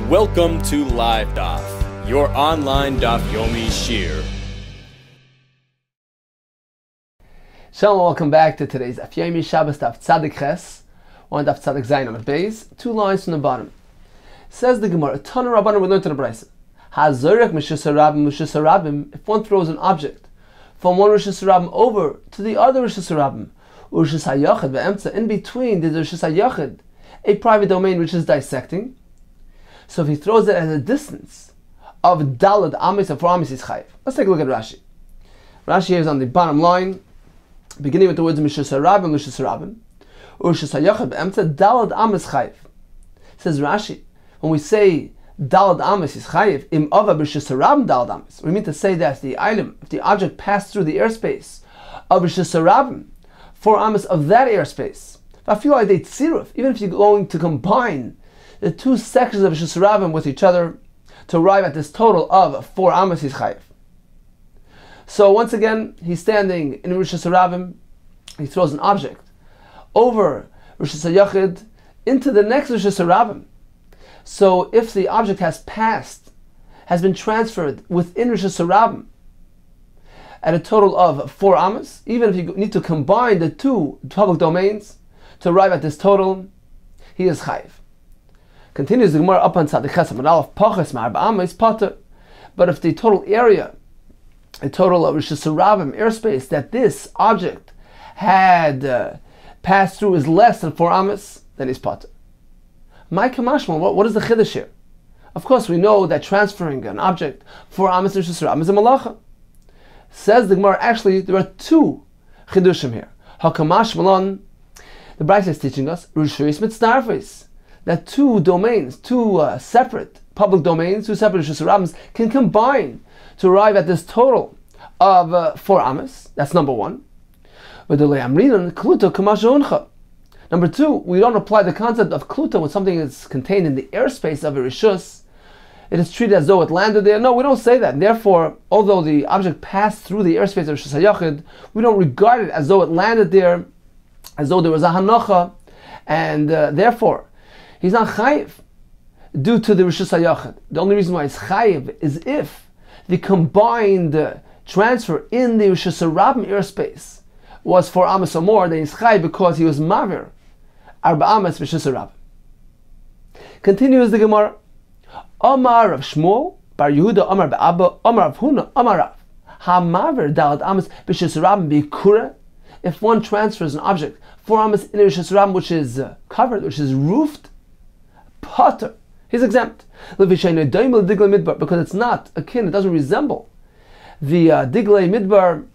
Welcome to LiveDaf, your online Daf Yomi Shiur. Shalom, welcome back to today's Daf Yomi Shabbos Daf Tzadik Ches, one Daf Tzadik Zayin on the base, 2 lines from the bottom. Says the Gemara, a ton of Rabbanim we learned in the Brisa. Hazorek Mishus Harabim, if one throws an object from one Rishus Harabim over to the other Rishus Harabim, Rishus HaYachid ve'emtza, in between there's Rishus HaYachid, a private domain which is dissecting. So if he throws it at a distance of Dalad Amis and 4 Amis is Chayiv. Let's take a look at Rashi. Rashi here is on the bottom line, beginning with the words Mishus Harabim, Rishus Harabim, Rishus HaYachid ve'emtza, Dalad Amis Chayiv. Says Rashi, when we say Dalad Amis is Chayiv, Im Ava Rishus Harabim Dalad Amis, we mean to say that the item, if the object passed through the airspace of Rishus Harabim, 4 Amis of that airspace, even if you're going to combine the 2 sections of Rishus Harabim with each other to arrive at this total of 4 Amis is Chayiv. So once again, he's standing in Rishus Harabim, he throws an object over Rishus HaYachid into the next Rishus Harabim. So if the object has been transferred within Rishus Harabim at a total of 4 Amis, even if you need to combine the 2 public domains to arrive at this total, he is Chayiv. Continues the Gemara up on Tzadik Ches Amud Aleph, Pachas Ma'arba Amis Pater. But if the total area, a total of Rishus Harabim airspace that this object had passed through is less than 4 Amis, then he's Pater. My Kamashma, what is the Chiddush here? Of course, we know that transferring an object 4 Amis to Rishus Harabim is a malacha. Says the Gemara, actually, there are 2 Chiddushim here. Hakamash Malon, the Brisa is teaching us, Rishus Mitzdarfis, that 2 domains, 2 separate public domains, 2 separate Rishus Harabims can combine to arrive at this total of 4 Amis. That's number 1. Number 2, we don't apply the concept of Kluta when something is contained in the airspace of a Rishus. It is treated as though it landed there. No, we don't say that. And therefore, although the object passed through the airspace of Rishus HaYachid, we don't regard it as though it landed there, as though there was a Hanacha, and therefore, he's not Chayiv due to the Rishus HaYachid. The only reason why he's Chayiv is if the combined transfer in the Rishus Harabim airspace was 4 Amis or more, then he's Chayiv because he was Mavir, Arba Amis Rishus Harabim. Continues the Gemara, Omar Rav Shmuel, Bar Yehuda, Omar Ba'abba, Omar Rav Huna, Omar Rav, Ha-Mavir Dalad Amis Rishus Harabim B'Kura. If one transfers an object 4 Amis in a Rishus Harabim which is covered, which is roofed, Potter, he's exempt. Because it's not akin, it doesn't resemble the Diglei Midbar,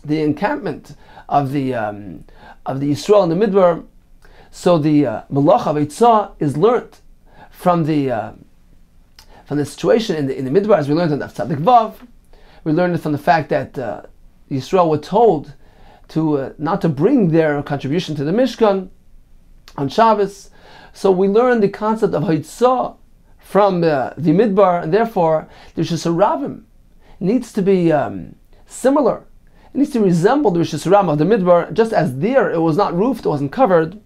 the encampment of the Yisrael in the Midbar. So the Malach of Eitzah is learnt from the situation in the Midbar, as we learned in Daf Tzadik Vav. We learned it from the fact that Yisrael were told to not to bring their contribution to the Mishkan on Shabbos. So we learn the concept of Haitzah from the Midbar, and therefore the Rishus Harabim needs to be similar. It needs to resemble the Rishus Harabim of the Midbar, just as there it was not roofed, it wasn't covered.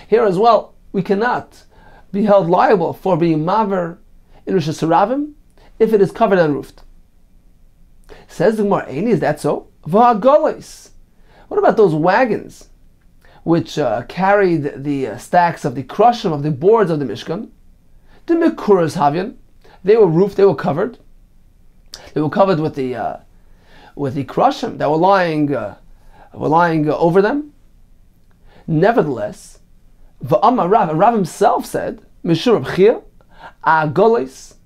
Here as well, we cannot be held liable for being Maver in Rishus Harabim if it is covered and roofed. Says the Gemara, is that so? V'hagolis. What about those wagons which carried the stacks of the crushim of the boards of the Mishkan? The Mekuras Havyan, they were roofed, they were covered. They were covered with the crushim that were lying over them. Nevertheless, V'amar Rav, and Rav himself said, Mishur B'chia, Agolis.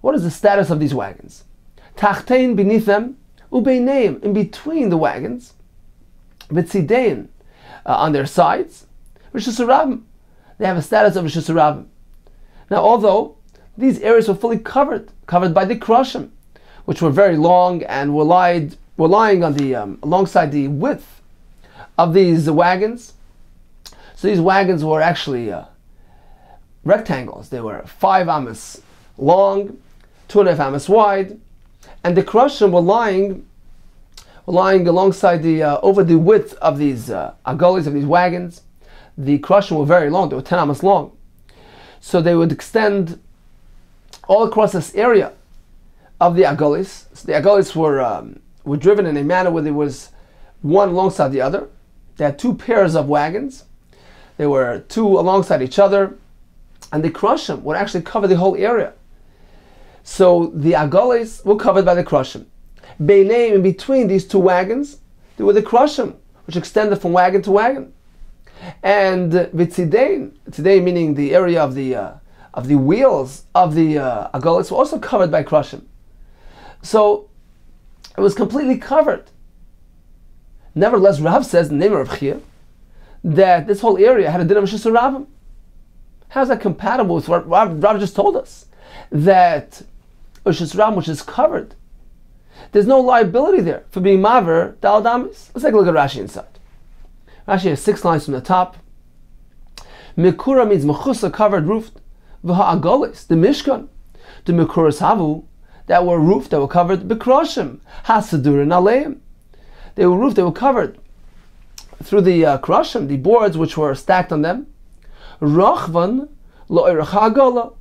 What is the status of these wagons? Tachtein beneath them, Ubeineim, in between the wagons, Vitzidein, on their sides, Rishus Harabim. They have a status of Rishus Harabim. Now, although these areas were fully covered by the crushim, which were very long and were lying on the alongside the width of these wagons. So these wagons were actually rectangles. They were 5 Amis long, 2.5 Amis wide, and the crushim were lying alongside over the width of these agolis, of these wagons. The crushim were very long; they were 10 amas long. So they would extend all across this area of the agolis. So the agolis were driven in a manner where there was one alongside the other. They had two pairs of wagons. They were two alongside each other, and the krushim would actually cover the whole area. So the agolis were covered by the krushim. Beinei, in between these two wagons, there were the krushim, which extended from wagon to wagon. And vitzidein, tzidein meaning the area of the wheels of the agolis, were also covered by krushim. So it was completely covered. Nevertheless, Rav says, in the name of Rav Chia, that this whole area had a din of Rishus Rabim. How is that compatible with what Rav just told us? That Rishus Rabim, which is covered, there's no liability there for being maver dal damis. Let's take a look at Rashi inside. Rashi has 6 lines from the top. Mikura means mechusa, covered, roofed. V'ha agolis, the mishkan, the mikuras havu, that were roofed, that were covered. B'kroshim, hasadurin aleim. They were roofed, they were covered through the krushim, the boards which were stacked on them. Rachvan lo'iracha agola.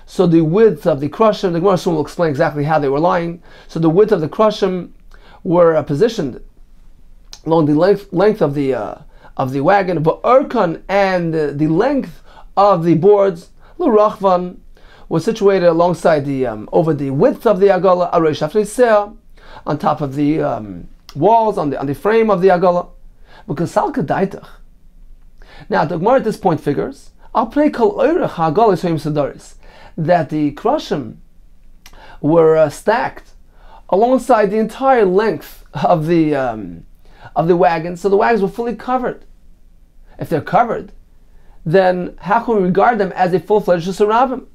So the width of the krushim, the Gemara soon will explain exactly how they were lying. So the width of the krushim were positioned along the length of the wagon, but Urkan, and the length of the boards, L'Rachvan, was situated alongside over the width of the agola, Areish Afriseh, on top of the walls, on the frame of the agola. Because Salka Daitach. Now the Gemara at this point figures, Alpnei Kol Oirech HaAgolis Hoim Sedoris, that the krushim were stacked alongside the entire length of the wagons, so the wagons were fully covered. If they're covered, then how can we regard them as a full-fledged Rishus Rabim?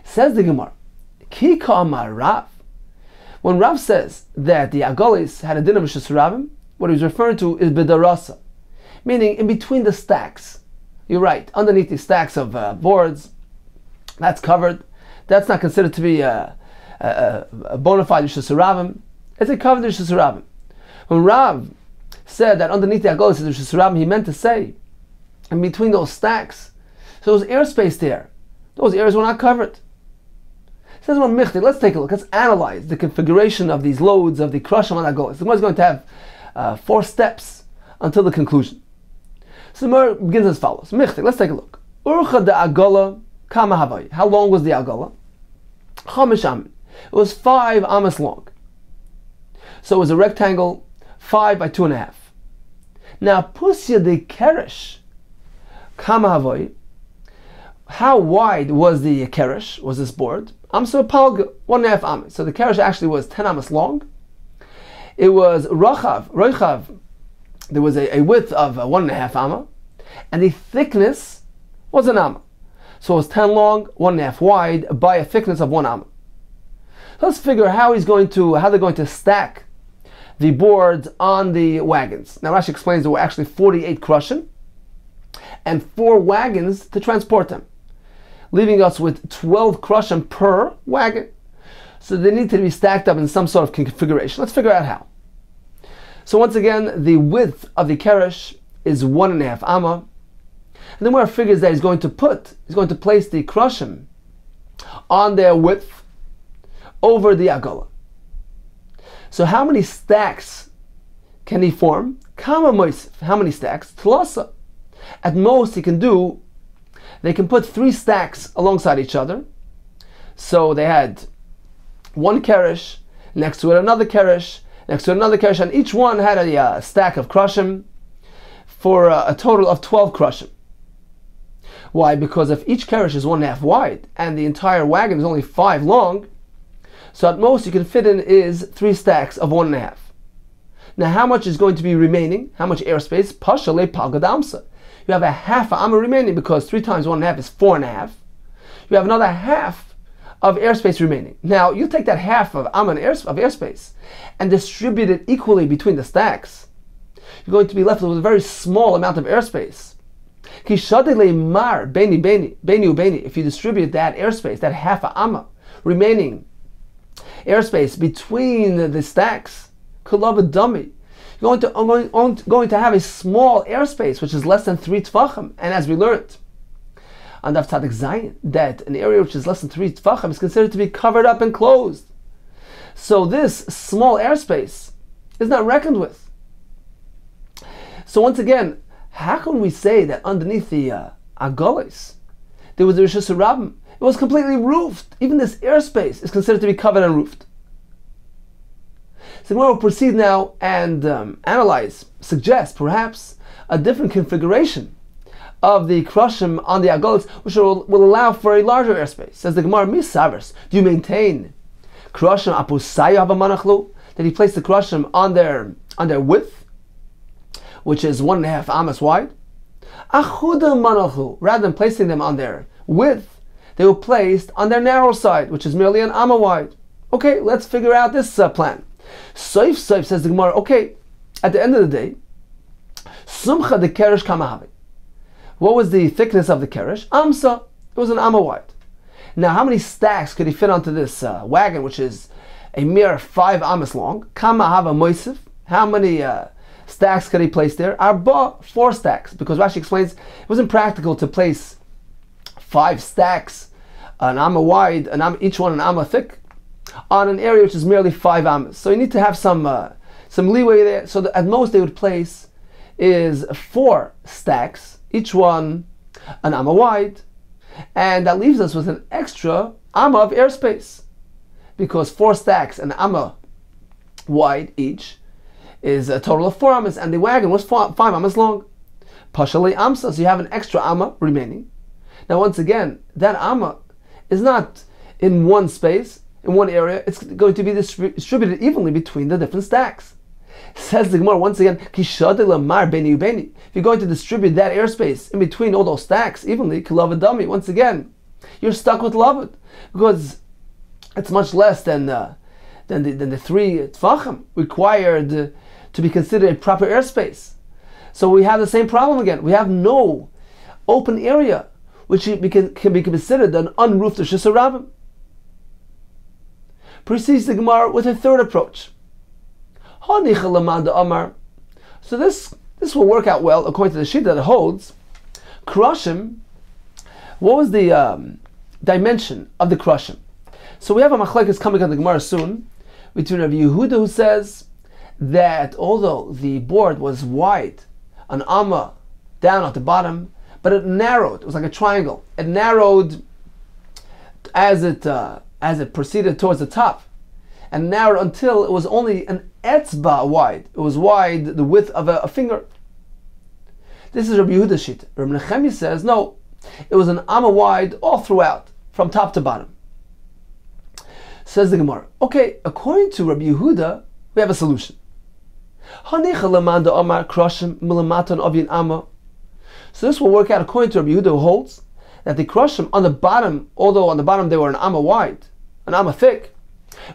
Says the Gemara, Ki Ka'amar Rav. When Rav says that the agolis had a din of Rishus Rabim, what he's referring to is bedarasa, meaning in between the stacks. You're right, underneath the stacks of boards, that's covered. That's not considered to be a bona fide Rishus Rabim. It's a covered Rishus Rabim. When Rav said that underneath the agolis is Rishus Rabim, he meant to say, in between those stacks, so there was airspace there. Those areas were not covered. Says let's take a look. Let's analyze the configuration of these loads of the krushim on agolis. The Gemara is going to have 4 steps until the conclusion. So the Gemara begins as follows. Let's take a look. Urcha de agola kama havai. How long was the agola? Chamish amin. It was 5 amas long. So it was a rectangle, 5 by 2.5. Now pusya de keresh kama havai. How wide was the keresh? Was this board? Amsa palga, 1.5 amas. So the keresh actually was 10 amas long. It was roichav. There was a width of 1.5 amma, and the thickness was an amma. So it was 10 long, 1.5 wide, by a thickness of 1 amma. Let's figure how they're going to stack the boards on the wagons. Now Rashi explains there were actually 48 krushim and 4 wagons to transport them, leaving us with 12 krushim per wagon. So they need to be stacked up in some sort of configuration. Let's figure out how. So once again, the width of the keresh is 1.5 amma. And then where it figures that he's going to place the krushim on their width over the agola. So how many stacks can he form? Kama moisif. How many stacks? Tlasa. At most they can put 3 stacks alongside each other. So they had 1 keresh, next to it another keresh, next to another keresh, and each one had a stack of krushim for a total of 12 krushim. Why? Because if each keresh is 1.5 wide and the entire wagon is only 5 long, so at most you can fit in is 3 stacks of 1.5. Now how much is going to be remaining? How much airspace? Pasha le palgadamsa. You have a half amma remaining because 3 times 1.5 is 4.5. You have another half of airspace remaining. Now you take that half of amma of airspace and distribute it equally between the stacks. You're going to be left with a very small amount of airspace. If you distribute that airspace, that half a amma remaining airspace between the stacks, dummy, you're going to have a small airspace which is less than 3 tvachim. And as we learned on Daf Tzadik Zayin that an area which is less than 3 Tfachim is considered to be covered up and closed. So this small airspace is not reckoned with. So once again, how can we say that underneath the Agolis there was the Rishus Rabbim? It was completely roofed. Even this airspace is considered to be covered and roofed. So we'll proceed now and analyze, suggest perhaps a different configuration of the Krushim on the Agolis, which will allow for a larger airspace. Says the Gemara, Misavers, do you maintain Krushim apusaya b'manachlu? That he placed the Krushim on their width, which is 1.5 amas wide? Achuda manachlu, rather than placing them on their width, they were placed on their narrow side, which is merely an amma wide. Okay, let's figure out this plan. Soif says the Gemara, okay, at the end of the day, Sumcha de Keresh Kamahavi. What was the thickness of the Keresh? Amsa. It was an amma wide. Now, how many stacks could he fit onto this wagon, which is a mere 5 amas long? Kamahava Moisif. How many stacks could he place there? Arba, 4 stacks. Because Rashi explains it wasn't practical to place 5 stacks, an amma wide, each one an amma thick, on an area which is merely 5 amas. So you need to have some leeway there. So at most they would place is 4 stacks, each one an amma wide, and that leaves us with an extra amma of airspace, because 4 stacks, an amma wide each, is a total of 4 amas, and the wagon was 5 amas long. Pashali amsa, so you have an extra amma remaining. Now once again, that amma is not in one space, in one area. It's going to be distributed evenly between the different stacks. Says the Gemara once again, if you're going to distribute that airspace in between all those stacks evenly, kilavadami, once again, you're stuck with lavud, because it's much less than the 3 tfachim required to be considered a proper airspace. So we have the same problem again. We have no open area which can be considered an unroofed Rishus Rabbim. Proceeds the Gemara with a third approach. So this will work out well according to the sheet that holds. Krushim, what was the dimension of the Krushim? So we have a machlekes coming on the Gemara soon between Rabbi Yehuda, who says that although the board was wide, an amma down at the bottom, but it narrowed. It was like a triangle. It narrowed as it proceeded towards the top, and narrowed until it was only an etzba wide. It was wide, the width of a finger. This is Rabbi Yehuda's sheet. Rabbi Nechemia says no, it was an amma wide all throughout, from top to bottom. Says the Gemara, okay, according to Rabbi Yehuda, we have a solution. So this will work out according to Rabbi Yehuda, who holds that the Krushim on the bottom, although on the bottom they were an amma wide, an amma thick,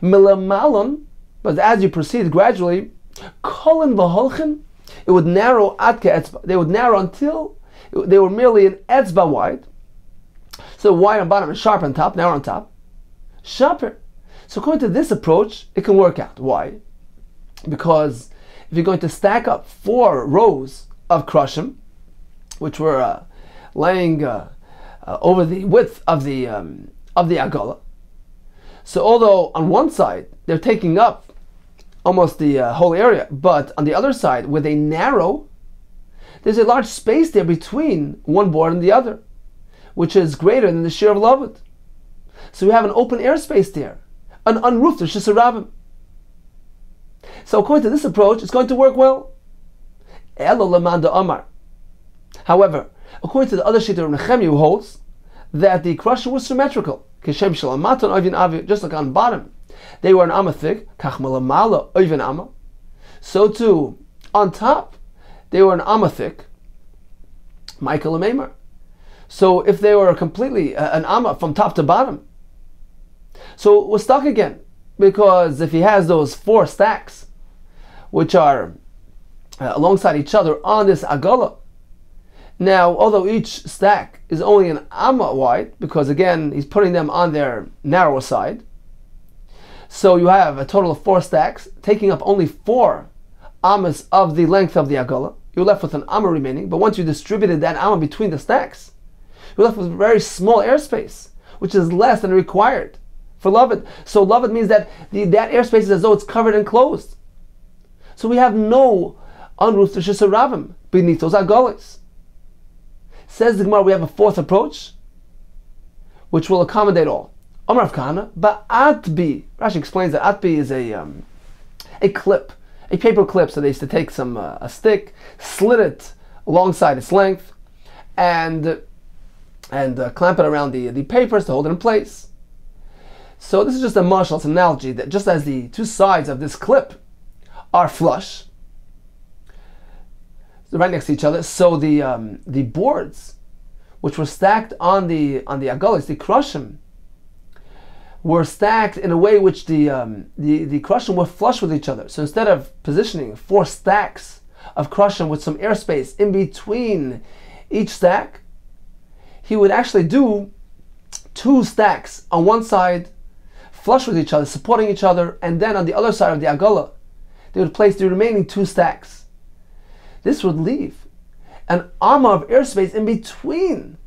milamalon, but as you proceed gradually, kolin v'holchin, it would narrow atke etzba. They would narrow until they were merely an etzba wide. So wide on bottom and sharp on top, narrow on top, sharper. So according to this approach, it can work out. Why? Because if you're going to stack up 4 rows of Krushim, which were laying over the width of the Agola, so although on one side they're taking up almost the whole area, but on the other side, where they narrow, there's a large space there between one board and the other, which is greater than the Shiur of Lavud. So we have an open airspace there, an unroofed Rishus Rabbim. So according to this approach, it's going to work well. Elo lemanda Amar. However, according to the other sheet of Nechemia, who holds that the Krushim was symmetrical, just like on the bottom they were an amma thick, so too on top they were an amma thick, Michael and Maimar. So if they were completely an amma from top to bottom, so we're stuck again, because if he has those 4 stacks which are alongside each other on this Agola, now although each stack is only an amma wide, because again he's putting them on their narrower side, so you have a total of 4 stacks taking up only 4 ammas of the length of the Agola. You're left with an amma remaining, but once you distributed that amma between the stacks, We're left with very small airspace, which is less than required for Lavid. So Lavid means that that airspace is as though it's covered and closed. So we have no unroofed Rishus Harabim beneath those agolis. Says the Gemara, we have a fourth approach, which will accommodate all. Amar Rav Kahana, ba'atbi. Rashi explains that atbi is a clip, a paper clip. So they used to take a stick, slit it alongside its length, and clamp it around the papers to hold it in place. So this is just a mashal, it's an analogy that just as the two sides of this clip are flush, right next to each other, so the boards which were stacked on the agolis, the krushim, were stacked in a way which the krushim were flush with each other. So instead of positioning 4 stacks of krushim with some airspace in between each stack, he would actually do 2 stacks on one side, flush with each other, supporting each other, and then on the other side of the agola, they would place the remaining 2 stacks. This would leave an amma of airspace in between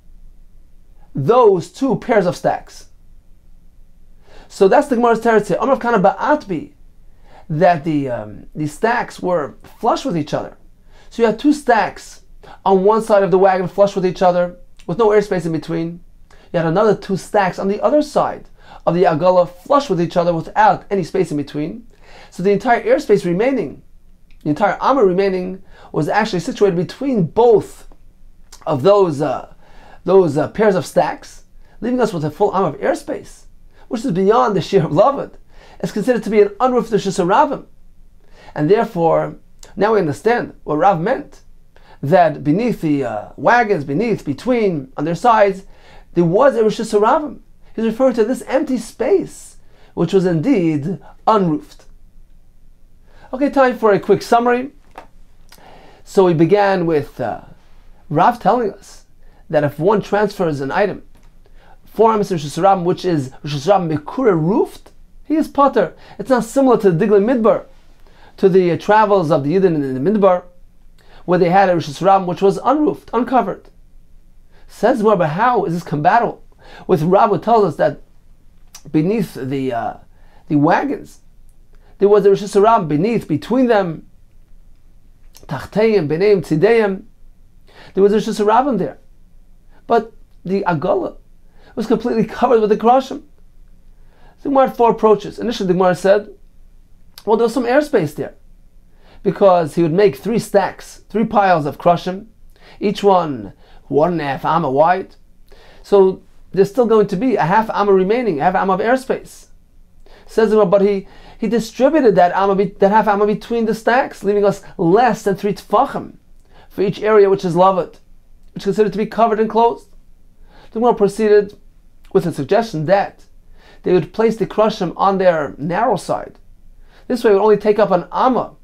those 2 pairs of stacks. So that's the Gemara's territory. Amar Rav Kahana ba'atbi, that the stacks were flush with each other. So you had 2 stacks on one side of the wagon flush with each other, with no airspace in between. You had another 2 stacks on the other side of the agola flush with each other without any space in between. So the entire airspace remaining, the entire amma remaining, was actually situated between both of those pairs of stacks, leaving us with a full amma of airspace, which is beyond the Shiur of Lavid. It's considered to be an unroofed Rishus Harabim. And therefore, now we understand what Rav meant, that beneath the wagons, between, on their sides, there was a Rishus Harabim. He's referring to this empty space, which was indeed unroofed. Okay, time for a quick summary. So we began with Rav telling us that if one transfers an item 4 amas Rishus Harabim, which is Rishus Harabim Mekura roofed, he is potter. It's not similar to the Digli Midbar, to the travels of the Yidden in the Midbar, where they had a Rishus Harabim which was unroofed, uncovered. Says more, but how is this compatible with Rav, who tells us that beneath the wagons there was a Rishus Harabim beneath, between them, Tachteim, Beneim, Tzideim, there was a Rishus Harabim there. But the agola was completely covered with the krushim. The Gemara had 4 approaches. Initially the Gemara said, well, there was some airspace there, because he would make 3 stacks, 3 piles of krushim, each one 1.5 amma wide. So there's still going to be a half amma remaining, a half amma of airspace. Says the Gemara, but he distributed that half amma between the stacks, leaving us less than 3 tefachim for each area which is lavid, which is considered to be covered and closed. The Gemara proceeded with a suggestion that they would place the krushim on their narrow side. This way it would only take up an amma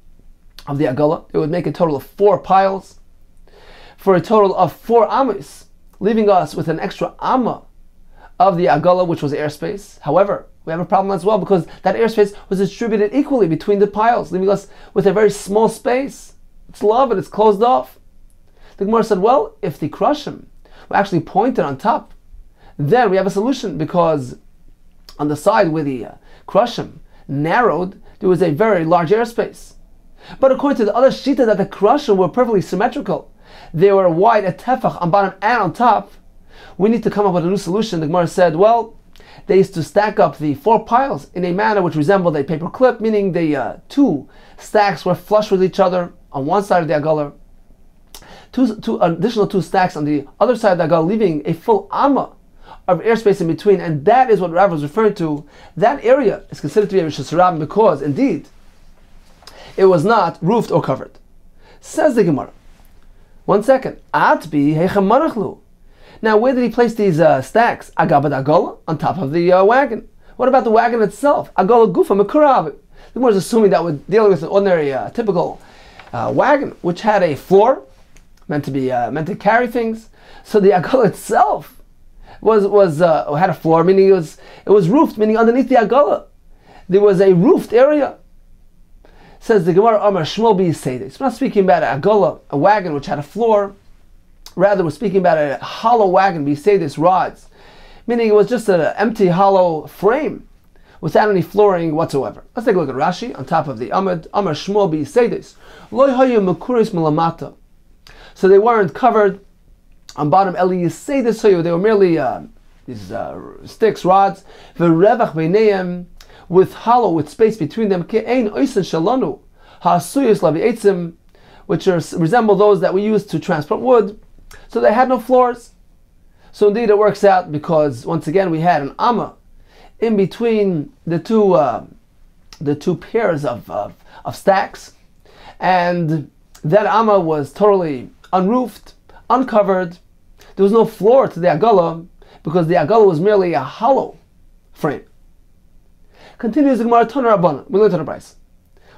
of the agola. It would make a total of 4 piles, for a total of 4 ammas, leaving us with an extra amma of the agola, which was airspace. However, we have a problem as well, because that airspace was distributed equally between the piles, leaving us with a very small space. It's love, it's closed off. The Gemara said, well, if the krushim were actually pointed on top, then we have a solution, because on the side where the krushim narrowed, there was a very large airspace. But according to the other shita, that the krushim were perfectly symmetrical, they were wide at tefach on bottom and on top, we need to come up with a new solution. The Gemara said, well, they used to stack up the 4 piles in a manner which resembled a paper clip, meaning the 2 stacks were flush with each other on one side of the agola, two additional 2 stacks on the other side of the agola, leaving a full amma of airspace in between. And that is what Rav was referring to. That area is considered to be a Rishus Harabim because indeed it was not roofed or covered. Says the Gemara, 1 second, Atbi heichem marachlu. Now, where did he place these stacks? Agabad agola, on top of the wagon. What about the wagon itself? Agola gufa mekurav. The Gemara is assuming that we're dealing with an ordinary, typical wagon, which had a floor meant to carry things. So the agola itself had a floor, meaning it was roofed, meaning underneath the agola there was a roofed area. Says the Gemara, Amar Shmuel be Seder. It's not speaking about a agola, a wagon which had a floor, Rather, we're speaking about a hollow wagon, we say this rods, meaning it was just an empty hollow frame without any flooring whatsoever. Let's take a look at Rashi on top of the Amud. Amar Shmuel b'Yiseidis lo hayu mekuris milamata. So they weren't covered on bottom. Eli Yiseidis hayu. They were merely these sticks, rods. V'revach beineim, with hollow, with space between them. Ke'ein oisen shalanu ha'asuyos lavi'etzim, which resemble those that we use to transport wood. So they had no floors. So indeed it works out because once again we had an amma in between the two pairs of stacks, and that amma was totally unroofed, uncovered. There was no floor to the agala because the agala was merely a hollow frame. Continues the Gemara Tana Rabbanan. We learned on a price.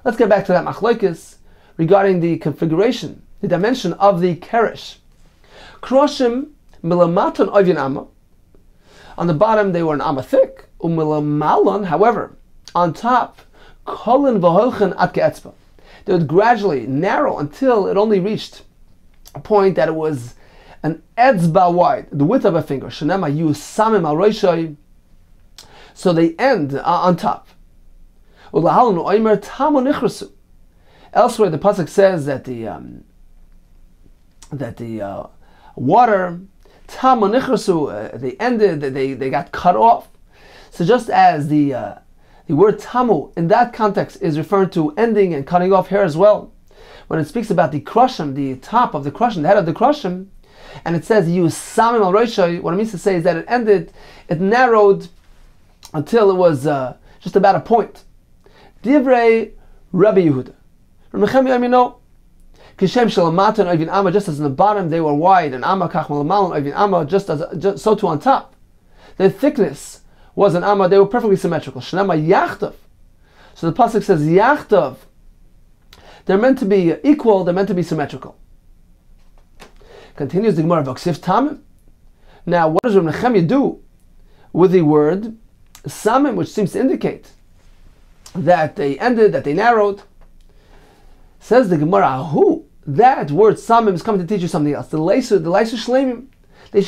Let's get back to that machlokes regarding the configuration, the dimension of the keresh. Kroshim milamatan ovin amma. On the bottom they were an amma thick. Umilamalan, however, on top, kolin v'holchen at ke'etzba. They would gradually narrow until it only reached a point that it was an etzba wide, the width of a finger. Shenema yusamim al roshai. So they end on top. Ulahalnu oimer tamu nichrasu. Elsewhere, the pasuk says that the water tamu nichrasu, they ended, they got cut off. So just as the word tamu in that context is referring to ending and cutting off hair as well, when it speaks about the krushim, the top of the krushim, the head of the krushim, and it says you samim al roshai, what it means to say is that it ended, it narrowed until it was just about a point. Divrei Rabbi Yehuda. Just as in the bottom they were wide, and amma kach malamalan ovin amma, just so too on top. The thickness was an amma, they were perfectly symmetrical. Shnema yachtav. So the pasuk says yachtav. They're meant to be equal, they're meant to be symmetrical. Continues the Gemara v'oksiv tamim. Now what does Reb Nechemia do with the word samim, which seems to indicate that they ended, that they narrowed? Says the Gemara, who? That word samim is coming to teach you something else. The leisu shleimim. They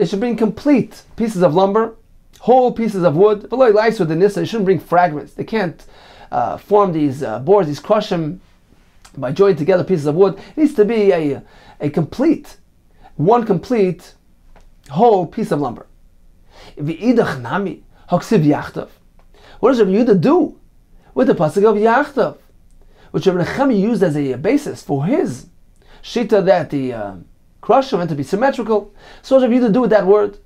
should bring complete pieces of lumber, whole pieces of wood. But like leisu the nisa, they shouldn't bring fragments. They can't form these boards, these crush them by joining together pieces of wood. It needs to be a complete whole piece of lumber. What does Rabbi Yehuda do with the pasuk of yachtav, which Rabbi Nechemia used as a basis for his shita that the crush meant to be symmetrical? So what does Rabbi Yehuda do with that word?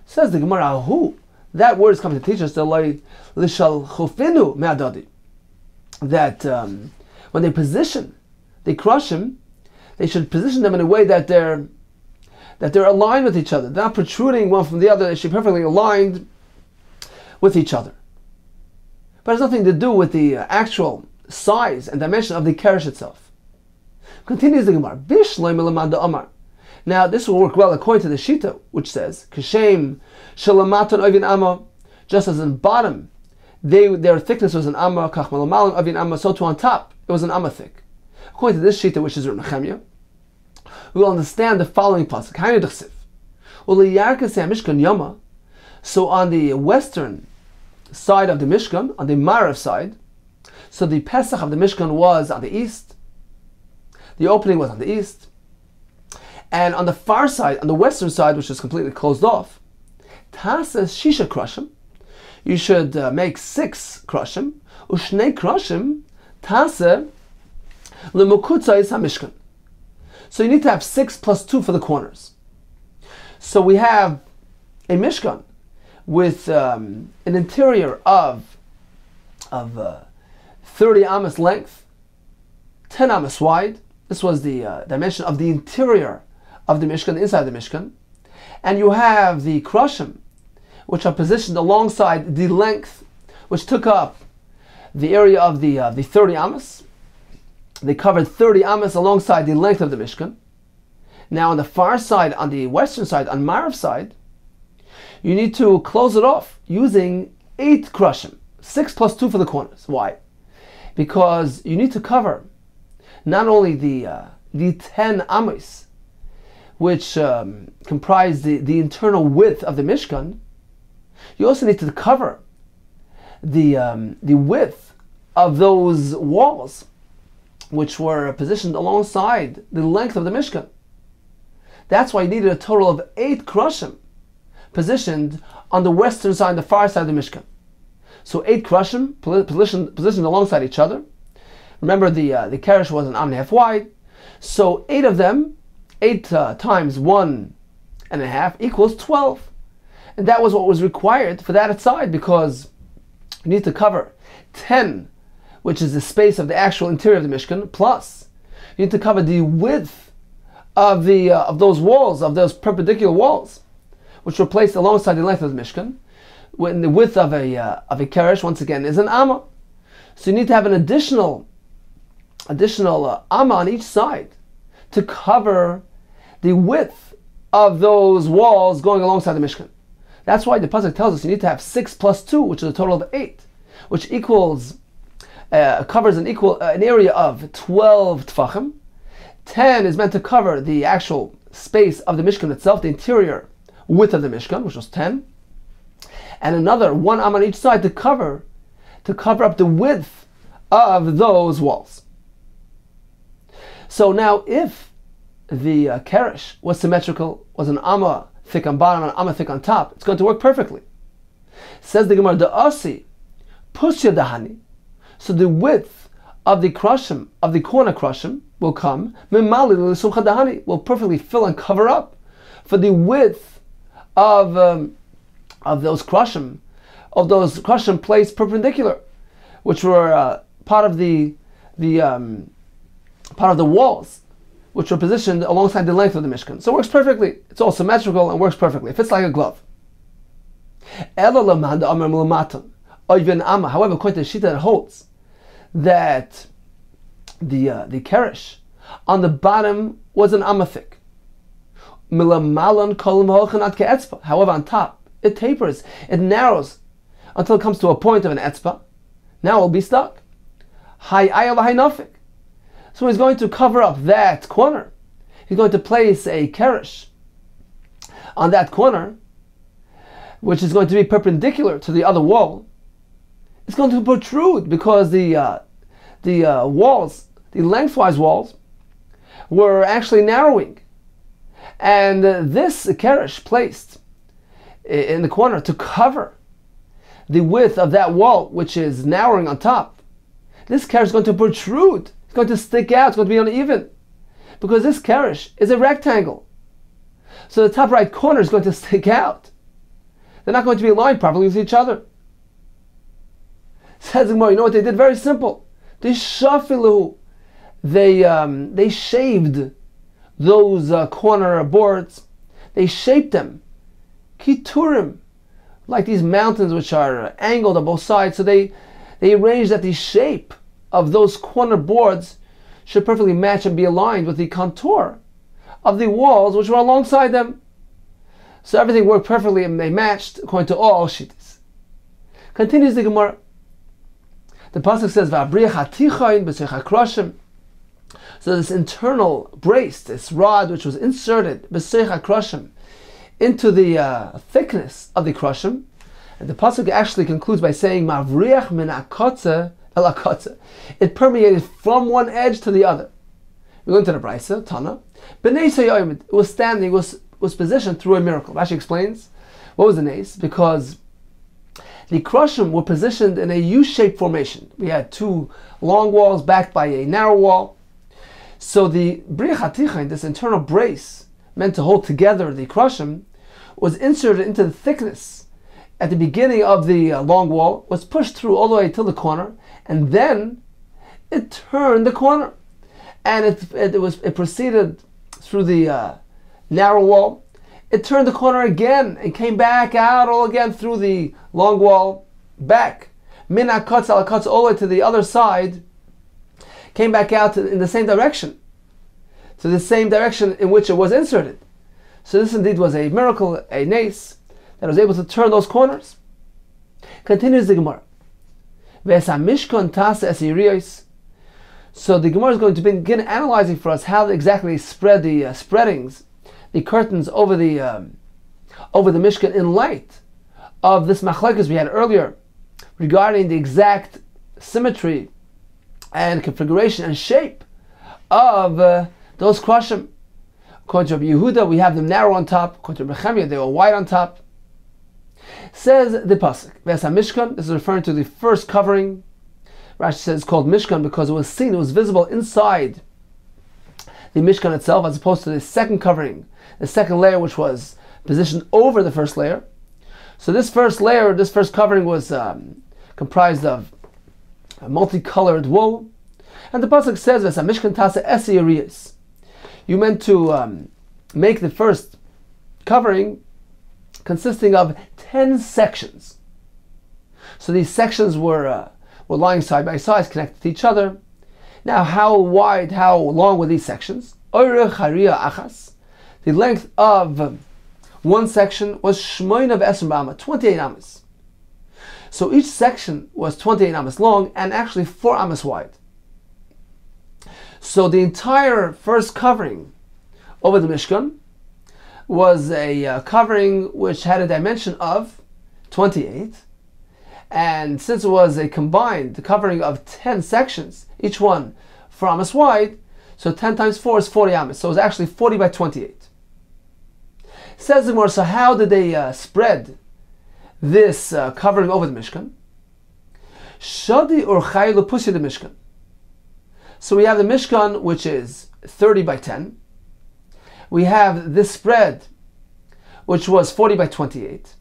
Says the Gemara, who? That word is coming to teach us that when they position the crushim, they should position them in a way that they're aligned with each other. They're not protruding one from the other. They should be perfectly aligned with each other. But it has nothing to do with the actual size and dimension of the keresh itself. Continues the Gemara. Now this will work well according to the Shita, which says, Kishem shalamatan ovin amma, just as in bottom, their thickness was an amma, kach malamalan ovin amma, so too on top, it was an amma thick. According to this Shita, which is Reb Nechemia, we will understand the following pasuk. So on the western side of the Mishkan, on the Marav side, so the Pesach of the Mishkan was on the east, the opening was on the east, and on the far side, on the western side, which is completely closed off, Tasa Shisha Krashim, you should make 6 Krashim, Ushnei Krashim, Tasa Lemukutzais HaMishkan. So you need to have 6 plus 2 for the corners. So we have a Mishkan with an interior of 30 amas length, 10 amas wide. This was the dimension of the interior of the Mishkan, the inside of the Mishkan. And you have the Krushim, which are positioned alongside the length, which took up the area of the 30 amas. They covered 30 amas alongside the length of the Mishkan. Now on the far side, on the western side, on Marav side, you need to close it off using 8 Krushim, 6 plus 2 for the corners. Why? Because you need to cover not only the the 10 amos, which comprise the internal width of the Mishkan, you also need to cover the width of those walls, which were positioned alongside the length of the Mishkan. That's why you needed a total of 8 krushim positioned on the western side, the far side of the Mishkan. So 8 krushim positioned alongside each other. Remember, the keresh was an am and a half wide, so 8 of them, 8 times 1.5 equals 12. And that was what was required for that side, because you need to cover 10, which is the space of the actual interior of the Mishkan, plus you need to cover the width of those walls, of those perpendicular walls, which were placed alongside the length of the Mishkan. When the width of a keresh, once again, is an amma. So you need to have an additional amma on each side to cover the width of those walls going alongside the Mishkan. That's why the pasuk tells us you need to have 6 plus 2, which is a total of 8, which equals covers an area of 12 tfachim. 10 is meant to cover the actual space of the Mishkan itself, the interior width of the Mishkan, which was 10, and another 1 am on each side to cover up the width of those walls. So now, if the keresh was symmetrical, was an amma thick on bottom and an amma thick on top, it's going to work perfectly. Says the Gemara, the asi pushya dahani. So the width of the krushim, of the corner krushim, will come mimali l'sumcha dahani, will perfectly fill and cover up for the width of those krushim placed perpendicular, which were part of the walls, which were positioned alongside the length of the Mishkan. So it works perfectly. It's all symmetrical and works perfectly. It fits like a glove. However, according to the Shita, that holds that the keresh on the bottom was an amathic. However, on top it tapers, it narrows until it comes to a point of an etzba. Now it will be stuck. So he's going to cover up that corner. He's going to place a keresh on that corner, which is going to be perpendicular to the other wall. It's going to protrude because the walls, the lengthwise walls, were actually narrowing. And this keresh placed in the corner to cover the width of that wall, which is narrowing on top, this keresh is going to protrude. It's going to stick out. It's going to be uneven, because this keresh is a rectangle. So the top right corner is going to stick out. They're not going to be aligned properly with each other. Says the Gemara, you know what they did? Very simple. They shafilu. They shaved those corner boards. They shaped them, kiturim, like these mountains which are angled on both sides. So they arranged that the shape of those corner boards should perfectly match and be aligned with the contour of the walls which were alongside them. So everything worked perfectly and they matched according to all shittas. Continues the Gemara. The pasuk says, so this internal brace, this rod which was inserted into the thickness of the krushim, and the pasuk actually concludes by saying, Mavriach min akotze el akotze. It permeated from one edge to the other. We go into the Brisa, Tana. B'nei Sayyim, it was standing, was positioned through a miracle. Rashi explains, what was the nace? Because the krushim were positioned in a U-shaped formation. We had 2 long walls backed by a narrow wall. So the briach hatichain, this internal brace meant to hold together the krushim, was inserted into the thickness at the beginning of the long wall, was pushed through all the way till the corner, and then it turned the corner, and it proceeded through the narrow wall. It turned the corner again and came back out all again through the long wall, back min hakotz al hakotz, all the way to the other side, came back out in the same direction, to the same direction in which it was inserted. So this indeed was a miracle, a nace, that was able to turn those corners. Continues the Gemara. Mishkan tasa es yeri'os. So the Gemara is going to begin analyzing for us how exactly they spread the spreadings, the curtains over the Mishkan in light of this machlekes we had earlier regarding the exact symmetry and configuration and shape of those krashim. According to Rabbi Yehuda, we have them narrow on top. According to Rabbi Chemia, they were wide on top. Says the pasuk, Ves Mishkan. This is referring to the first covering. Rashi says it's called Mishkan because it was seen, it was visible inside the Mishkan itself, as opposed to the second covering, the second layer, which was positioned over the first layer. So this first layer, this first covering was comprised of a multicolored wool. And the pasuk says, Ves Mishkan tasa esi yeri'os. You meant to make the first covering consisting of 10 sections. So these sections were lying side by side, connected to each other. Now, how wide, how long were these sections? The length of one section was 28 amas. So each section was 28 amas long and actually 4 amas wide. So the entire first covering over the Mishkan was a covering which had a dimension of 28. And since it was a combined covering of 10 sections, each one 4 amas wide, so 10 times 4 is 40 amas. So it was actually 40 by 28. Says the Gemara, so how did they spread this covering over the Mishkan? Shadi or chaylu pusi the Mishkan. So we have the Mishkan, which is 30 by 10. We have this spread, which was 40 by 28.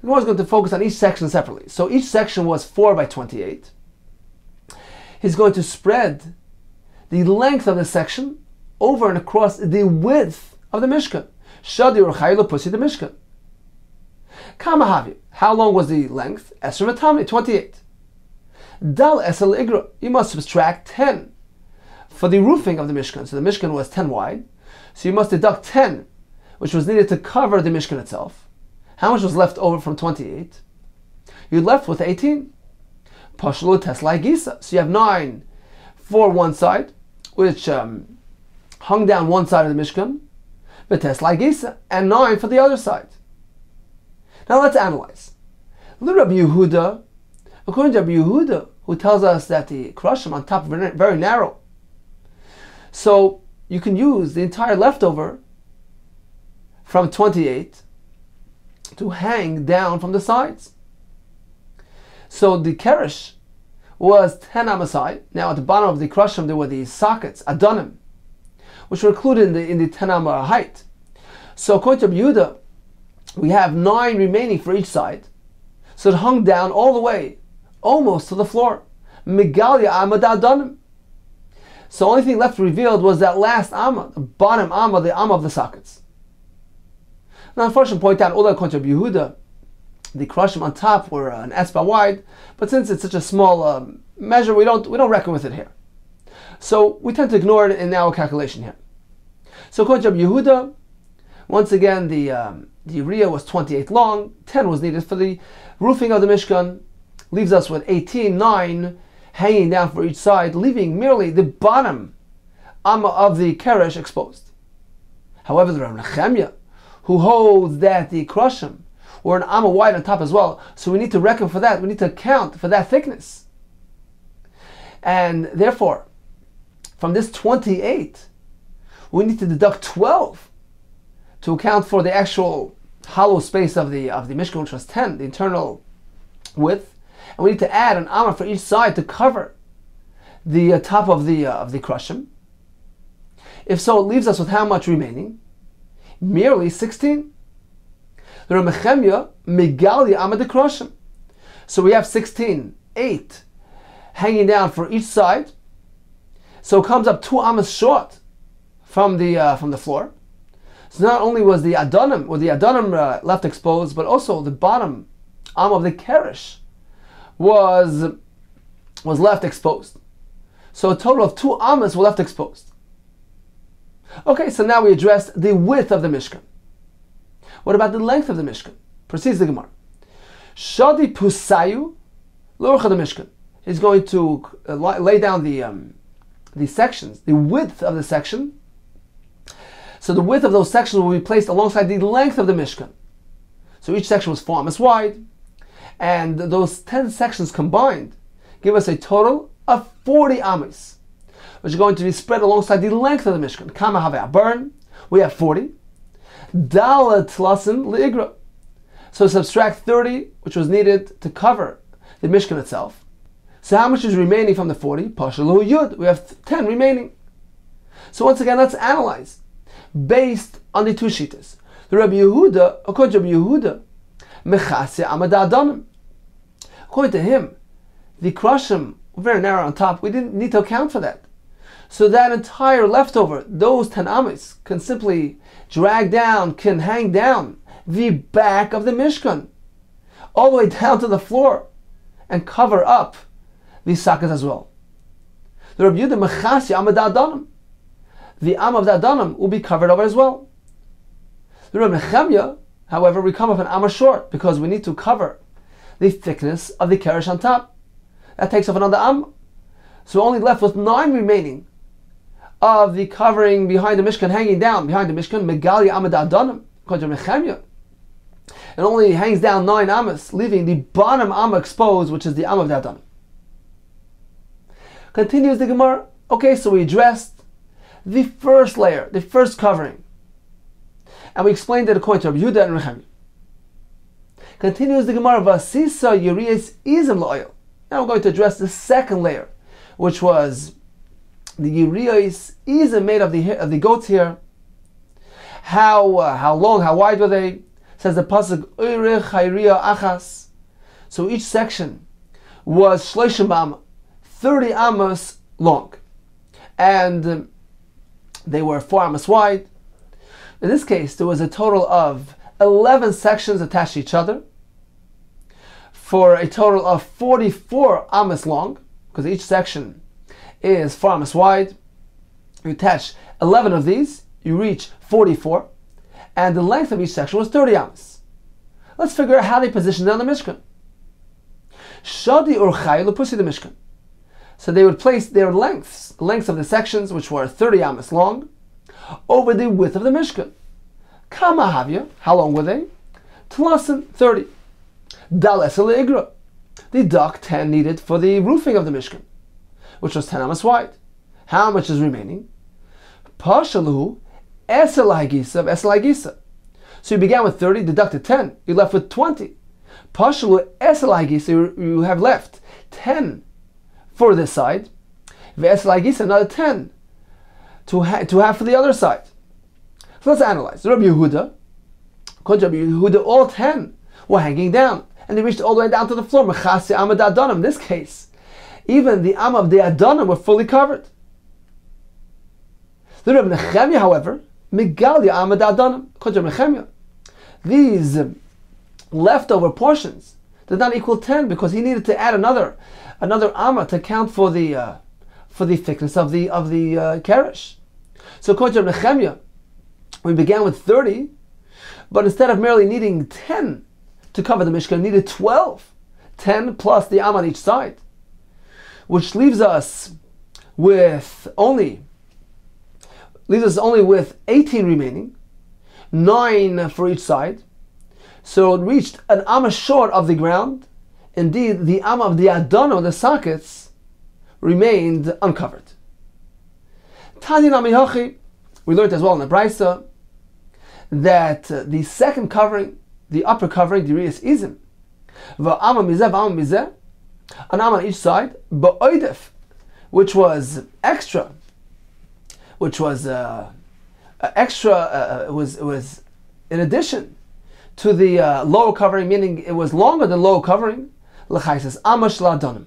The Gemara is going to focus on each section separately. So each section was 4 by 28. He's going to spread the length of the section over and across the width of the Mishkan. Shadi or chaylu pusi the Mishkan. Kamahavi. How long was the length? Esrim Atami, 28. Dal esel igra. You must subtract 10 for the roofing of the Mishkan. So the Mishkan was 10 wide. So you must deduct 10, which was needed to cover the Mishkan itself. How much was left over from 28? You're left with 18. Pashlu teslai gisa. So you have 9 for one side, which hung down one side of the Mishkan, but teslai gisa, and 9 for the other side. Now let's analyze. Rabbi Yehuda, according to Rabbi Yehuda, who tells us that the krashim on top are very narrow, so you can use the entire leftover from 28 to hang down from the sides. So the keresh was 10 amas high. Now at the bottom of the krashim there were these sockets, adonim, which were included in the 10 amma height. So according to Rabbi Yehuda, we have 9 remaining for each side. So it hung down all the way, almost to the floor. Megalia amma adonim. So the only thing left revealed was that last amma, the bottom amma, the amma of the sockets. Now, unfortunately, point out, although according to Yehuda, the krashim on top were an espa wide, but since it's such a small measure, we don't reckon with it here. So we tend to ignore it in our calculation here. So according to Yehuda, once again, the yeri'os was 28 long, 10 was needed for the roofing of the Mishkan, leaves us with 18, 9 hanging down for each side, leaving merely the bottom amma of the keresh exposed. However, the Rav Nechemia, who holds that the krashim were an amma wide on top as well, so we need to reckon for that, we need to account for that thickness. And therefore, from this 28, we need to deduct 12 to account for the actual hollow space of the Mishkan, which was 10, the internal width. And we need to add an amma for each side to cover the top of the krashim. If so, it leaves us with how much remaining? Merely 16. The Rav Nechemia megali amma de krashim. So we have 16, 8 hanging down for each side. So it comes up 2 ammas short from the floor. So not only was the adonim left exposed, but also the bottom amma of the keresh was left exposed. So a total of 2 ammas were left exposed. Okay, so now we addressed the width of the Mishkan. What about the length of the Mishkan? Proceeds the Gemara. Shadi pusayu l'orcha the Mishkan. He's going to lay down the the sections, the width of the section. So the width of those sections will be placed alongside the length of the Mishkan. So each section was 4 amas wide, and those 10 sections combined give us a total of 40 amas, which are going to be spread alongside the length of the Mishkan. Kama have burn, we have 40. Dalet tlasim leigra. So subtract 30, which was needed to cover the Mishkan itself. So how much is remaining from the 40? Pashalu yud. We have 10 remaining. So once again, let's analyze based on the two shittas. The Rabbi Yehuda, according to Rabbi Yehuda, mechasya amada adanim. According to him, the krashim were very narrow on top. We didn't need to account for that. So that entire leftover, those 10 amas, can simply drag down, can hang down the back of the Mishkan, all the way down to the floor, and cover up these sockets as well. The Rabbi Yehuda mechasya amada adanim. The am of the adanim will be covered over as well. The Rabbi Nechemya, however, we come up an amma short because we need to cover the thickness of the keresh on top. That takes off another am. So we're only left with 9 remaining of the covering behind the Mishkan, hanging down behind the Mishkan, megali amad adanim, according to Nechemya. It only hangs down 9 amas, leaving the bottom amma exposed, which is the am of the adanim. Continues the Gemara. Okay, so we addressed the first layer, the first covering, and we explained it according to Rabbi Yehuda and Nechemya. Continues the Gemara, Vasisa yeri'os izim la'oil. Now we're going to address the second layer, which was the yeri'os izim made of the goats here. How long, how wide were they? Says the pasuk oirich hayriya achas. So each section was shloshim amma, 30 amas long, and they were 4 amas wide. In this case, there was a total of 11 sections attached to each other for a total of 44 amas long, because each section is 4 amas wide. You attach 11 of these, you reach 44, and the length of each section was 30 amas. Let's figure out how they positioned it on the Mishkan. Shadi urchay lepusi the Mishkan. So they would place their lengths, the lengths of the sections, which were 30 amas long, over the width of the Mishkan. Kama havya, how long were they? Tlasin, 30. Dalesa leigra, deduct 10 needed for the roofing of the Mishkan, which was 10 amas wide. How much is remaining? Pashalu esel hagisa. So you began with 30, deducted 10, you're left with 20. Pashalu esel hagisa, you have left 10 for this side. Ve'esel hagisa, another 10 to have for the other side. So let's analyze. Rabbi Yehuda, according to Rabbi Yehuda, all 10 were hanging down, and they reached all the way down to the floor. Mechasya amad adanim. In this case, even the am of the adanim were fully covered. The Rabbi Nechemya, however, megalia amad adanim. According to Rabbi Nechemya, these leftover portions did not equal 10 because he needed to add another amma to account for the thickness of the keresh. So according to Rabbi Nechemya, we began with 30, but instead of merely needing 10 to cover the Mishkan, needed 12. 10 plus the am on each side, which leaves us with only 18 remaining, 9 for each side. So it reached an amma short of the ground. Indeed, the amma of the adono, the sockets, remained uncovered. Tani nami hachi, we learned as well in the Brisa that the second covering, the upper covering, the yeri'os izim, va'ama mizeh, an am on each side, ba'oidef, which was extra, was in addition to the lower covering, meaning it was longer than lower covering. L'chaises amma shla.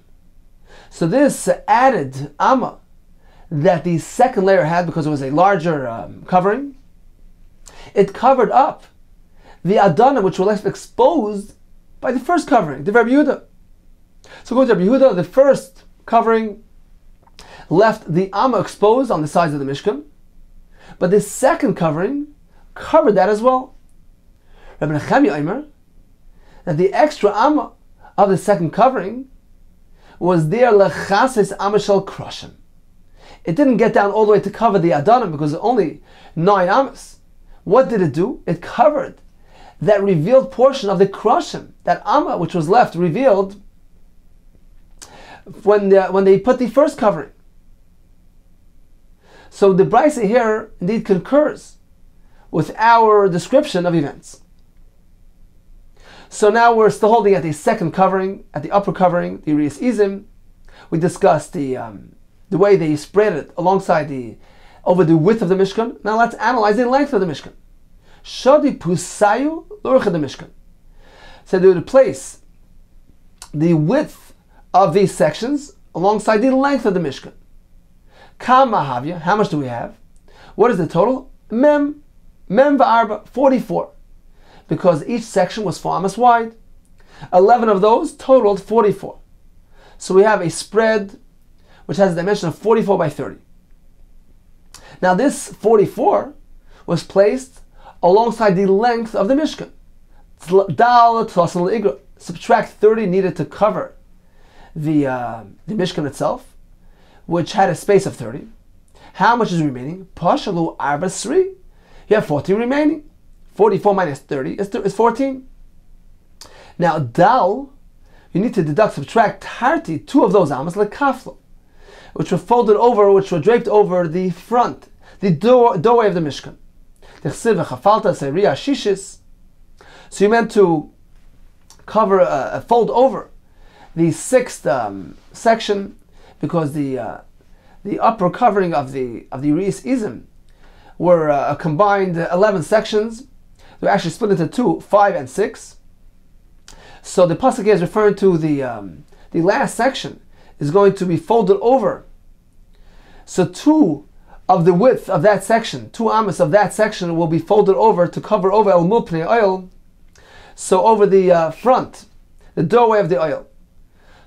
So this added amma that the second layer had, because it was a larger covering, it covered up the adanim which were left exposed by the first covering, the Rabbi Yehuda. So going to Rabbi Yehuda, the first covering left the amma exposed on the sides of the Mishkan, but the second covering covered that as well. Rabbi Nechemya Omer, that the extra amma of the second covering was there lechases amma shel krashim. it didn't get down all the way to cover the Adanim because it was only 9 amas. What did it do? It covered that revealed portion of the Krushim, that Amma which was left revealed when they put the first covering. So the Brisa here indeed concurs with our description of events. So now we're still holding at the second covering, at the upper covering, the yeri'os izim. We discussed the way they spread it alongside over the width of the Mishkan. Now let's analyze the length of the Mishkan. Shadi pusayu l'orcha the Mishkan. So they would place the width of these sections alongside the length of the Mishkan. Kama havya, how much do we have? What is the total? Mem va'arba, 44. Because each section was 4 amas wide. 11 of those totaled 44. So we have a spread which has a dimension of 44 by 30. Now this 44 was placed alongside the length of the Mishkan. Subtract 30 needed to cover the Mishkan itself, which had a space of 30. How much is remaining? Pashalu arba sri. You have 14 remaining. 44 minus 30 is 14. Now dal, you need to subtract 30, 2 of those amas lekaflo, which were folded over, which were draped over the front, the doorway of the Mishkan. So you meant to cover, fold over the 6th section, because the upper covering of the yeri'os izim were a combined 11 sections. They were actually split into 2, 5 and 6. So the pasuk is referring to the last section is going to be folded over. So 2 of the width of that section, 2 amas of that section will be folded over to cover over el mulpnei oil. So over the front, the doorway of the oil.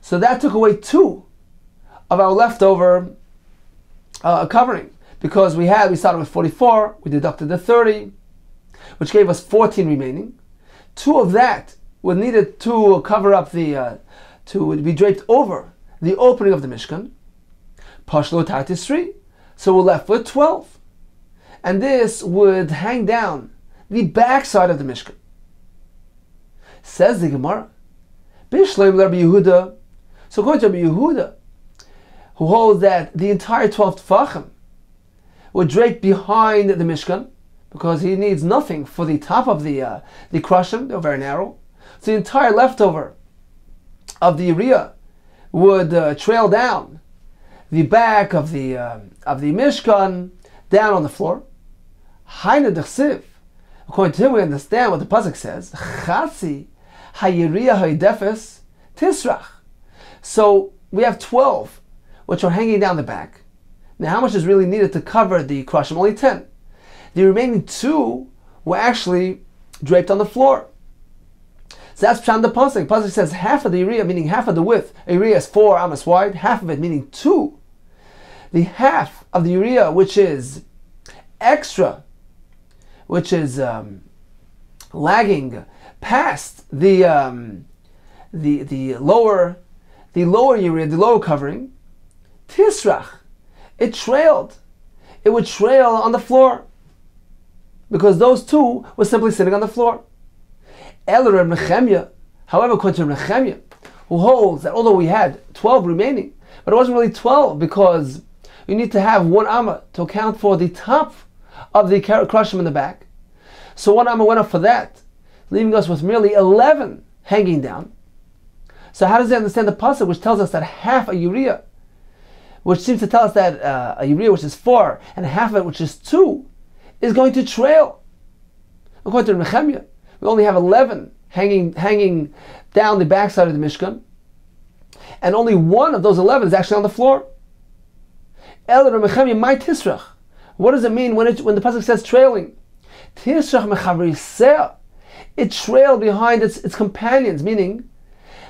So that took away 2 of our leftover covering, because we started with 44, we deducted the 30, which gave us 14 remaining. 2 of that were needed to cover up to be draped over the opening of the Mishkan. Pashlo Tatisri. So we're left with 12. And this would hang down the backside of the Mishkan. Says the Gemara, Bishleim Rabbi Yehuda. So according to Rabbi Yehuda, who holds that the entire 12 tefachim were draped behind the Mishkan, because he needs nothing for the top of the krushim, they're very narrow. So the entire leftover of the yeri'ah would trail down the back of the Mishkan down on the floor. Haina d'chsiv. According to him, we understand what the pasuk says. Chatzi hayeri'ah haydefes tisrach. So we have 12 which are hanging down the back. Now, how much is really needed to cover the krushim? Only 10. The remaining 2 were actually draped on the floor. So that's pshat the pasuk. The pasuk says half of the yeri'ah, meaning half of the width. A yeri'ah is 4 amas wide. Half of it, meaning 2. The half of the yeri'ah, which is extra, which is lagging past the lower yeri'ah, the lower covering, tisrach, it trailed. It would trail on the floor, because those 2 were simply sitting on the floor. However, according to Nechemia, who holds that although we had 12 remaining, but it wasn't really 12, because you need to have 1 amma to account for the top of the krushim in the back. So 1 amma went up for that, leaving us with merely 11 hanging down. So how does he understand the pasuk, which tells us that half a yeri'ah, which seems to tell us that a yeri'ah which is 4 and half of it which is 2 is going to trail? According to Nechemia, we only have 11 hanging down the backside of the Mishkan, and only 1 of those 11 is actually on the floor. El Nechemia, my tisrach. What does it mean when the pasuk says trailing? Tisrach mechaveriseh. It trailed behind its companions, meaning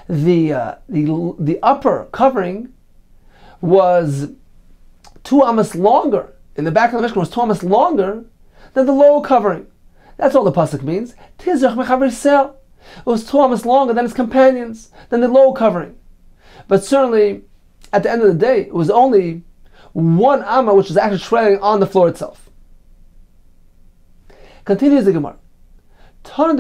the upper covering was 2 amas longer. In the back of the Mishkan was 2 amas longer than the lower covering. That's all the pasuk means. Tizrach mechaveriseh. It was 2 amas longer than its companions, than the lower covering. But certainly, at the end of the day, it was only one amma which is actually trailing on the floor itself. Continues the Gemara. What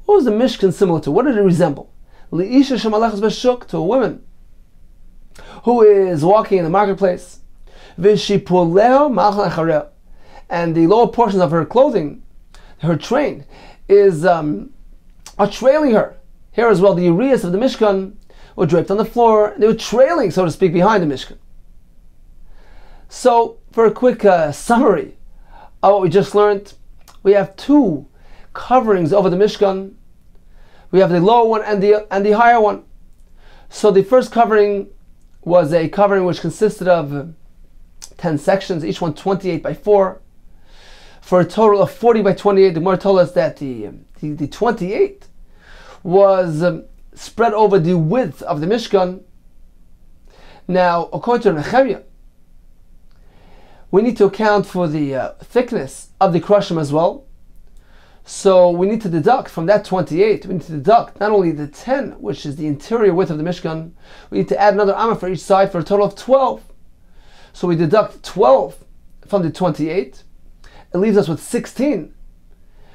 was the Mishkan similar to? What did it resemble? To a woman who is walking in the marketplace, and the lower portions of her clothing, her train, are trailing her. Here as well, the yeri'os of the Mishkan were draped on the floor. They were trailing, so to speak, behind the Mishkan. So, for a quick summary of what we just learned, we have two coverings over the Mishkan. We have the lower one and the higher one. So the first covering was a covering which consisted of 10 sections, each one 28 by 4, for a total of 40 by 28. The Gemara told us that the 28 was spread over the width of the Mishkan. Now, according to Nehemiah, we need to account for the thickness of the Krushim as well. So we need to deduct from that 28, we need to deduct not only the 10, which is the interior width of the Mishkan, we need to add another amma for each side for a total of 12. So we deduct 12 from the 28. It leaves us with 16,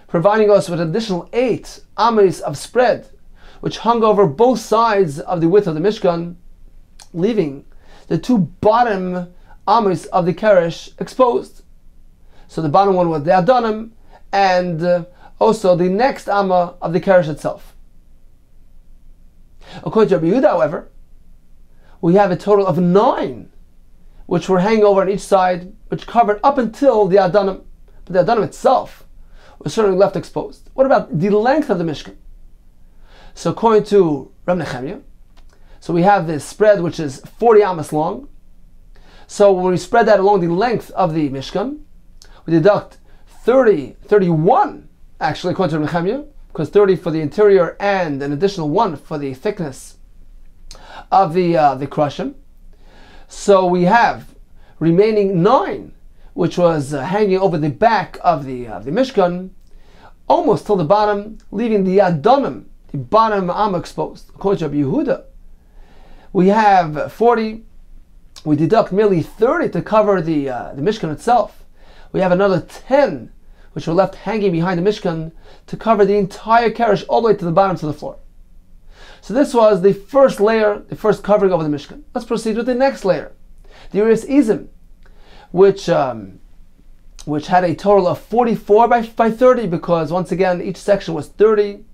providing us with an additional 8 ammas of spread, which hung over both sides of the width of the Mishkan, leaving the two bottom ammas of the Keresh exposed. So the bottom one was the Adonim, and also the next amma of the Keresh itself. According to Rabbi Yehuda, however, we have a total of 9, which were hanging over on each side, which covered up until the Adonim. But the Adonim itself was certainly left exposed. What about the length of the Mishkan? So according to Reb Nehemiah, so we have this spread which is 40 amas long. So when we spread that along the length of the Mishkan, we deduct 31 actually according to Nehemiah, because 30 for the interior and an additional 1 for the thickness of the Krushim. So we have remaining 9, which was hanging over the back of the Mishkan, almost till the bottom, leaving the Adonim, the bottom amma exposed. According to Rabbi Yehuda, we have 40. We deduct merely 30 to cover the Mishkan itself. We have another 10, which were left hanging behind the Mishkan to cover the entire Keresh all the way to the bottom, to the floor. So this was the first layer, the first covering over the Mishkan. Let's proceed with the next layer, the yeri'os, which had a total of 44 by 30, because once again each section was 30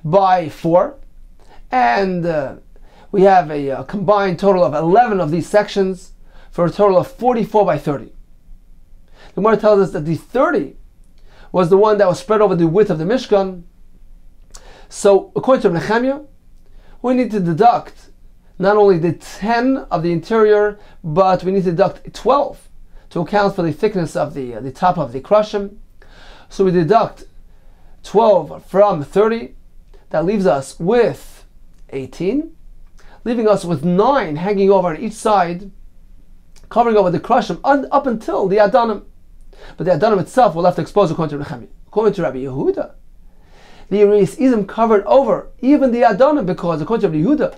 by 4, and we have a combined total of 11 of these sections for a total of 44 by 30. The Gemara tells us that the 30 was the one that was spread over the width of the Mishkan. So according to Nehemiah, we need to deduct not only the 10 of the interior, but we need to deduct 12 to account for the thickness of the top of the Krushim. So we deduct 12 from 30. That leaves us with 18, leaving us with 9 hanging over on each side, covering over the Krushim up until the Adonim. But the Adonim itself were left exposed according to Nehemiah. According to Rabbi Yehuda, the yeri'os covered over even the Adonim, because according to Rabbi Yehuda,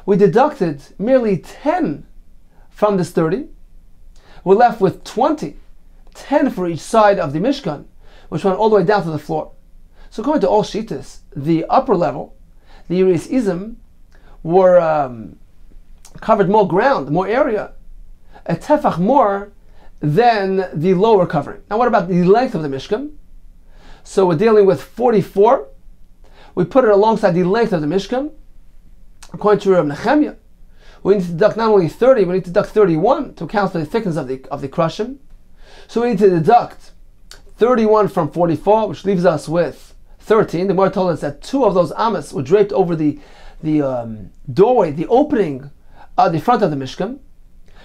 we deducted merely 10 from this 30. We're left with 20, 10 for each side of the Mishkan, which went all the way down to the floor. So according to all Shittas, the upper level, the yeri'os were covered more ground, more area, a tefach more than the lower covering. Now what about the length of the Mishkan? So we're dealing with 44. We put it alongside the length of the Mishkan. According to Reb Nehemiah, we need to deduct not only 30, we need to deduct 31 to account for the thickness of the Krushim. So we need to deduct 31 from 44, which leaves us with 13. The Gemara told us that 2 of those amas were draped over the doorway, the opening at the front of the Mishkan,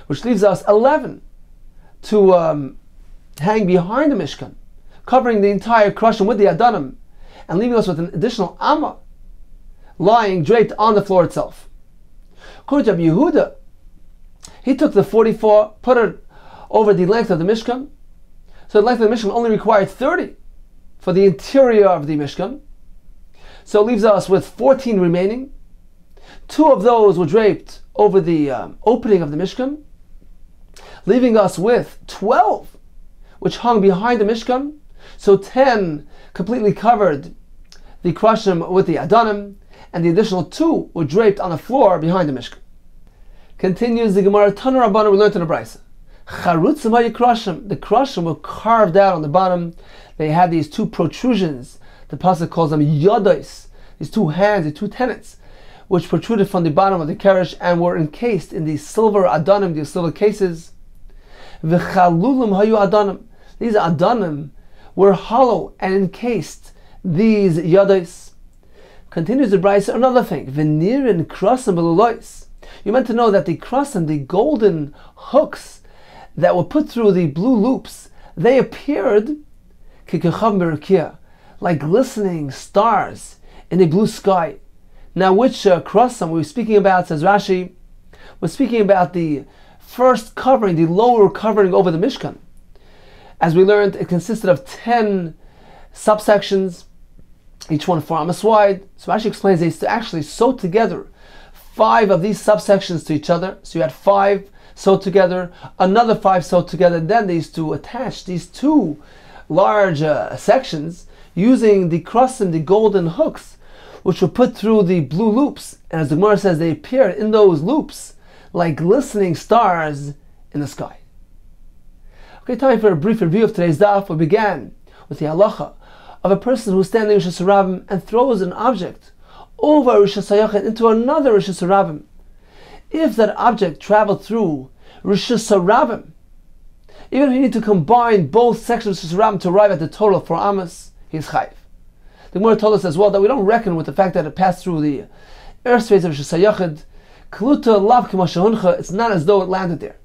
which leaves us 11 to hang behind the Mishkan, covering the entire Krushim with the Adonim, and leaving us with an additional amma lying draped on the floor itself. According to Rabbi Yehuda, he took the 44, put it over the length of the Mishkan. So the length of the Mishkan only required 30 for the interior of the Mishkan. So it leaves us with 14 remaining. 2 of those were draped over the opening of the Mishkan, leaving us with 12 which hung behind the Mishkan. So 10 completely covered the Krashim with the Adanim, and the additional 2 were draped on the floor behind the Mishkan. Continues the Gemara, Tanu Rabbanu, we learned in the Brisa. Charutzim ha-Krashim, the Krashim were carved out on the bottom. They had these 2 protrusions. The Pasuk calls them yeri'os, these 2 hands, the 2 tenets, which protruded from the bottom of the keresh and were encased in these silver adanim, these silver cases. V'chalulim hayu adanim. These adanim were hollow and encased these yeri'os. Continues the Brisa, another thing. V'nirin krasim belulois. You meant to know that the krasim, the golden hooks that were put through the blue loops, they appeared kikechav merakia, like glistening stars in the blue sky. Now, which krasim we were speaking about, says Rashi, we're speaking about the first covering, the lower covering over the Mishkan. As we learned, it consisted of 10 subsections, each one 4 amos wide. So Rashi explains they used to actually sew together 5 of these subsections to each other. So you had 5 sewed together, another 5 sewed together, and then they used to attach these 2 large sections using the krasim, the golden hooks, which were put through the blue loops. And as the Gemara says, they appeared in those loops like glistening stars in the sky. Okay, time for a brief review of today's daf. We began with the halacha of a person who's standing in Rishus Harabim and throws an object over Rishus Hayachid into another Rishus Harabim. If that object traveled through Rishus Harabim, even if you need to combine both sections of Rishus Harabim to arrive at the total of 4 amos, he's chayiv. The Gemara told us as well that we don't reckon with the fact that it passed through the airspace of Rishus Hayachid. Kluta lav k'mashahuncha, it's not as though it landed there.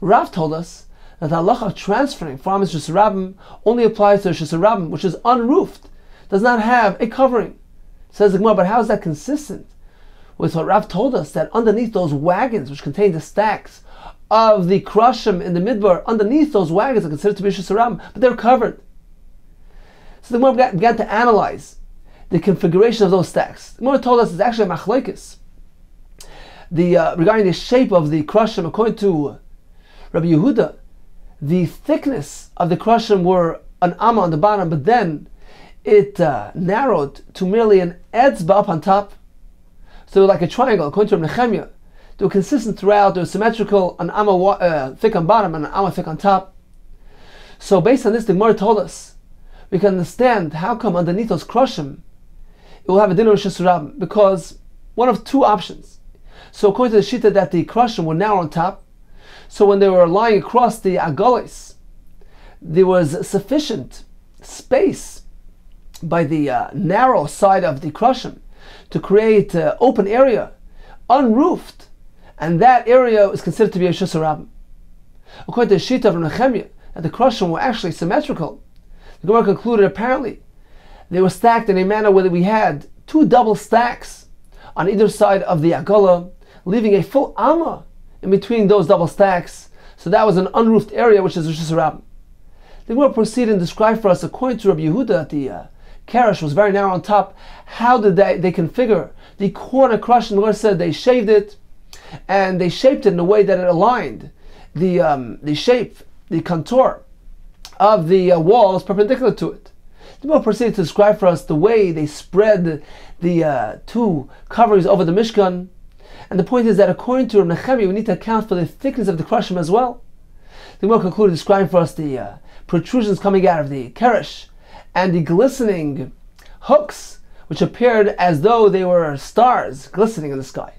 Rav told us that the halacha of transferring from Rishus Harabim only applies to Rishus Harabim, which is unroofed, does not have a covering. Says the Gemara, but how is that consistent with what Rav told us, that underneath those wagons, which contain the stacks of the krashim in the midbar, underneath those wagons are considered to be Rishus Harabim, but they're covered. So the Gemara began to analyze the configuration of those stacks. The Gemara told us it's actually a machlokes. Regarding the shape of the krashim, according to Rabbi Yehuda, the thickness of the krashim were an amma on the bottom, but then it narrowed to merely an etzba up on top. So like a triangle, according to Rabbi Nechemia, they were consistent throughout, they were symmetrical, an amma thick on bottom and an amma thick on top. So based on this, the Gemara told us, we can understand how come underneath those krashim, it will have a din of Rishus Harabim, because one of 2 options. So according to the shita that the krashim were narrow on top, so when they were lying across the agolis, there was sufficient space by the narrow side of the krashim to create open area, unroofed, and that area is considered to be a Rishus Harabim. According to the shita of Nechemia, that the krashim were actually symmetrical, the Gemara concluded apparently they were stacked in a manner where we had 2 double stacks on either side of the agola, leaving a full amma in between those double stacks. So that was an unroofed area, which is Rishus Harabim. The Gemara proceeded and described for us, according to Rabbi Yehuda, that the keresh was very narrow on top. How did they configure the corner krashim? The Gemara said they shaved it, and they shaped it in a way that it aligned the shape, the contour of the walls perpendicular to it. The Gemara proceeded to describe for us the way they spread the 2 coverings over the Mishkan. And the point is that according to Rabbi Nechemia, we need to account for the thickness of the krashim as well. The Gemara concluded describing for us the protrusions coming out of the keresh and the glistening hooks, which appeared as though they were stars glistening in the sky.